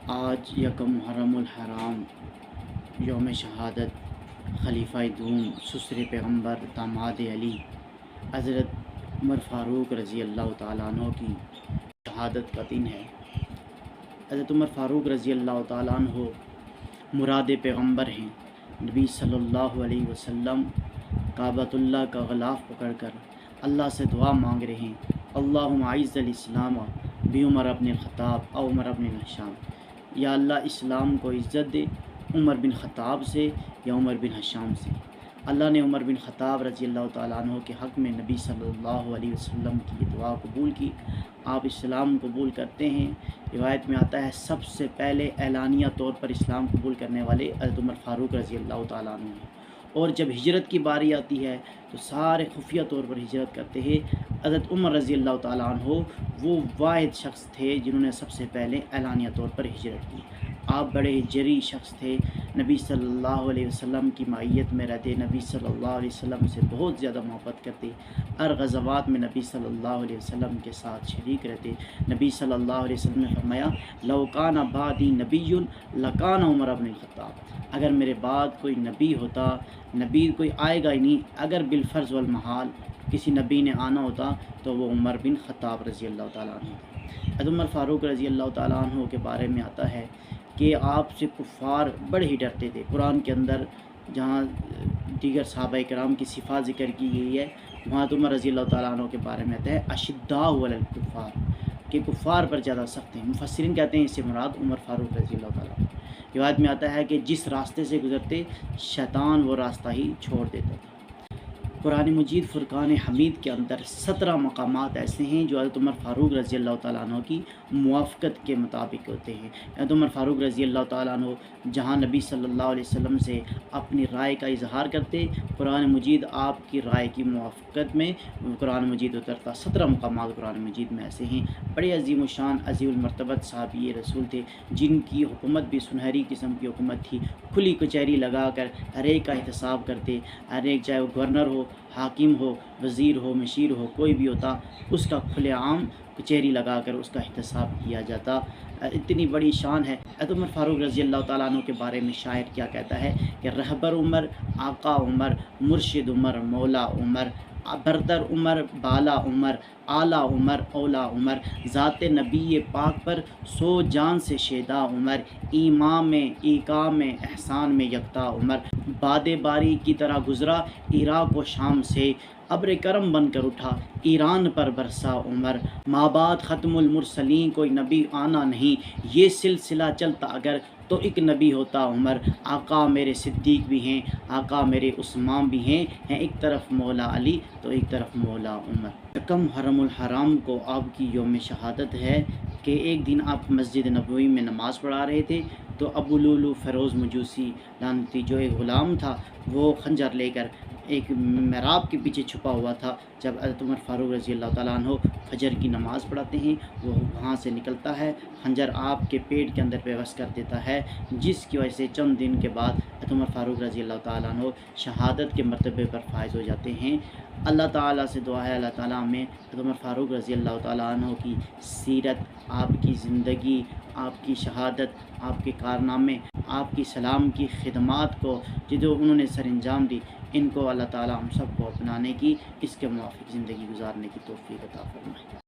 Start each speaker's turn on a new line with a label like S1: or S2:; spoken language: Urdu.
S1: آج یکم محرم الحرام یوم شہادت خلیفہ دوم سسر پیغمبر داماد علی حضرت عمر فاروق رضی اللہ تعالیٰ عنہ کی شہادت کا دن ہے۔ حضرت عمر فاروق رضی اللہ تعالیٰ عنہ مراد پیغمبر ہیں۔ نبی صلی اللہ علیہ وسلم کعبۃ اللہ کا غلاف پکڑ کر اللہ سے دعا مانگ رہے ہیں، اللہم اعز الاسلام بعمر بن الخطاب او عمر بن الحشام، یا اللہ اسلام کو عزت دے عمر بن خطاب سے یا عمر بن حشام سے۔ اللہ نے عمر بن خطاب رضی اللہ تعالیٰ عنہ کے حق میں نبی صلی اللہ علیہ وسلم کی یہ دعا قبول کی۔ آپ اسلام قبول کرتے ہیں۔ روایت میں آتا ہے سب سے پہلے اعلانیہ طور پر اسلام قبول کرنے والے حضرت عمر فاروق رضی اللہ تعالیٰ عنہ ہیں، اور جب ہجرت کی باری آتی ہے تو سارے خفیہ طور پر ہجرت کرتے ہیں۔ حضرت عمر رضی اللہ تعالیٰ عنہ وہ واحد شخص تھے جنہوں نے سب سے پہلے اعلانیہ طور پر ہجرت کی۔ آپ بڑے ہجری شخص تھے، نبی صلی اللہ علیہ وسلم کی معیت میں رہتے، نبی صلی اللہ علیہ وسلم سے بہت زیادہ محبت کرتے، ہر غزوات میں نبی صلی اللہ علیہ وسلم کے ساتھ شریک رہتے۔ نبی صلی اللہ علیہ وسلم نے فرمایا، لو کان بعدی نبی لکان عمر بن الخطاب، اگر میرے بعد کوئی نبی ہوتا، نبی کوئی آئے گا ہی نہیں، اگر بالفرض والمحال کسی نبی نے آنا ہوتا تو وہ عمر بن خطاب رضی اللہ تعالیٰ عنہ تھا۔ حضرت عمر فاروق رضی اللہ تعالیٰ عنہ کے بارے میں آتا ہے کہ آپ سے کفار بڑے ہی ڈرتے تھے۔ قرآن کے اندر جہاں دیگر صحابہ کرام کی صفات ذکر کی گئی ہے، وہاں عمر رضی اللہ تعالیٰ عنہ کے بارے میں آتا ہے اشداء علی الکفار، کہ کفار پر زیادہ سخت ہیں۔ مفسرین کہتے ہیں اس سے مراد عمر فاروق رضی اللہ تعالیٰ عنہ۔ روایت میں آتا ہے کہ جس راستے سے گزرتے شیطان وہ راستہ ہی چھوڑ دیتا تھا۔ قرآن مجید فرقان حمید کے اندر 17 مقامات ایسے ہیں جو حضرت عمر فاروق رضی اللہ تعالیٰ عنہ کی موافقت کے مطابق ہوتے ہیں۔ حضرت عمر فاروق رضی اللہ تعالیٰ عنہ جہاں نبی صلی اللہ علیہ وسلم سے اپنی رائے کا اظہار کرتے، قرآن مجید آپ کی رائے کی موافقت میں قرآن مجید اترتا۔ 17 مقامات قرآن مجید میں ایسے ہیں۔ بڑے عظیم الشان عظیم المرتبت صحابی رسول تھے، جن کی حکومت بھی سنہری قسم کی حکومت تھی۔ کھلی کچہری لگا کر ہر ایک کا احتساب کرتے، ہر ایک چاہے وہ گورنر ہو، حاکم ہو، وزیر ہو، مشیر ہو، کوئی بھی ہوتا، اس کا کھلے عام کچہری لگا کر اس کا احتساب کیا جاتا۔ اتنی بڑی شان ہے۔ حضرت عمر فاروق رضی اللہ تعالیٰ عنہ کے بارے میں شاعر کیا کہتا ہے کہ رہبر عمر، آقا عمر، مرشد عمر، مولا عمر، برتر عمر، بالا عمر، اعلیٰ عمر، اولا عمر، ذات نبی پاک پر سو جان سے شیدا عمر، ایمان میں ایقام میں احسان میں یکتا عمر، باد باری کی طرح گزرا عراق و شام سے، ابر کرم بن کر اٹھا ایران پر برسا عمر، مابعد ختم المرسلین کوئی نبی آنا نہیں، یہ سلسلہ چلتا اگر تو ایک نبی ہوتا عمر، آقا میرے صدیق بھی ہیں، آقا میرے عثمان بھی ہیں ایک طرف مولا علی تو ایک طرف مولا عمر۔ یکم محرم الحرام کو آپ کی یوم شہادت ہے کہ ایک دن آپ مسجد نبوی میں نماز پڑھا رہے تھے تو ابو لولو فیروز مجوسی لعنتی جو ایک غلام تھا، وہ خنجر لے کر ایک محراب کے پیچھے چھپا ہوا تھا۔ جب حضرت عمر فاروق رضی اللہ تعالیٰ عنہ فجر کی نماز پڑھاتے ہیں، وہ وہاں سے نکلتا ہے، خنجر آپ کے پیٹ کے اندر پیوست کر دیتا ہے، جس کی وجہ سے چند دن کے بعد حضرت عمر فاروق رضی اللہ تعالیٰ عنہ شہادت کے مرتبے پر فائز ہو جاتے ہیں۔ اللہ تعالیٰ سے دعا ہے اللہ تعالیٰ ہمیں حضرت عمر فاروق رضی اللہ تعالیٰ عنہ کی سیرت، آپ کی زندگی، آپ کی شہادت، آپ کے کارنامے، آپ کی سلام کی خدمات کو جو انہوں نے سر انجام دی، ان کو اللہ تعالیٰ ہم سب کو اپنانے کی، اس کے موافق زندگی گزارنے کی توفیق عطا فرمائے۔